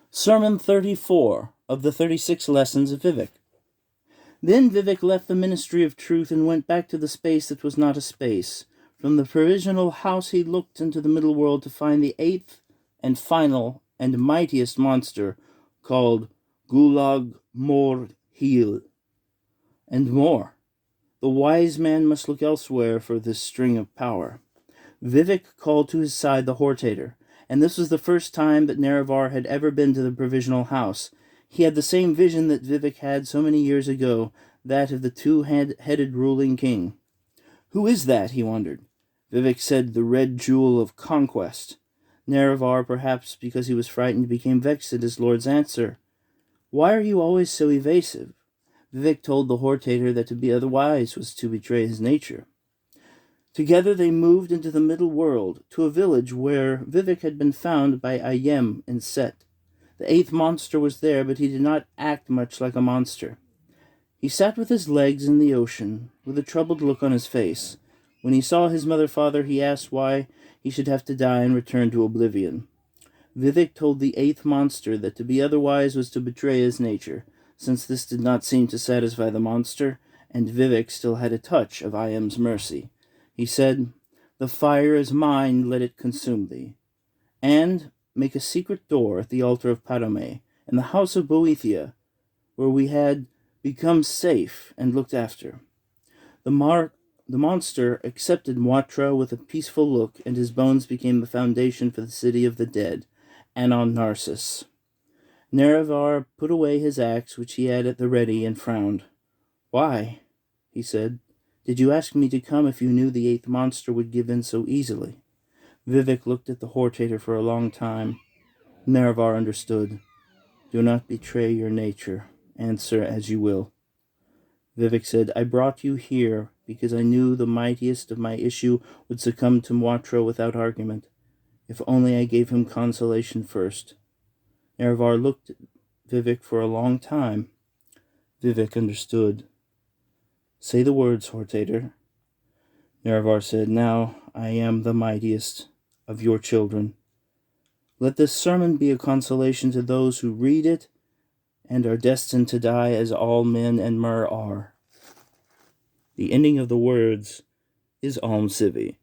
Sermon 34 of the 36 Lessons of Vivec. Then Vivec left the ministry of truth and went back to the space that was not a space. From the provisional house he looked into the middle world to find the eighth and final and mightiest monster, called Gulag Mor Heel. And more. The wise man must look elsewhere for this string of power. Vivec called to his side the Hortator, and this was the first time that Nerevar had ever been to the provisional house. He had the same vision that Vivec had so many years ago, that of the two-headed ruling king. "Who is that?" he wondered. Vivec said, "The red jewel of conquest." Nerevar, perhaps because he was frightened, became vexed at his lord's answer. "Why are you always so evasive?" Vivec told the Hortator that to be otherwise was to betray his nature. Together they moved into the middle world, to a village where Vivec had been found by Ayem and Set. The eighth monster was there, but he did not act much like a monster. He sat with his legs in the ocean, with a troubled look on his face. When he saw his mother-father, he asked why he should have to die and return to oblivion. Vivec told the eighth monster that to be otherwise was to betray his nature, since this did not seem to satisfy the monster, and Vivec still had a touch of Ayem's mercy. He said, "The fire is mine, let it consume thee. And make a secret door at the altar of Parame, in the house of Boethia, where we had become safe and looked after." The monster accepted Moitra with a peaceful look, and his bones became the foundation for the city of the dead, Anon Narcissus. Nerevar put away his axe, which he had at the ready, and frowned. "Why?" he said. "Did you ask me to come if you knew the eighth monster would give in so easily?" Vivec looked at the Hortator for a long time. Nerevar understood. "Do not betray your nature. Answer as you will." Vivec said, "I brought you here because I knew the mightiest of my issue would succumb to Moitra without argument. If only I gave him consolation first." Nerevar looked at Vivec for a long time. Vivec understood. "Say the words, Hortator." Nerevar said, "Now I am the mightiest of your children. Let this sermon be a consolation to those who read it and are destined to die as all men and Mer are." The ending of the words is Alm Sivi.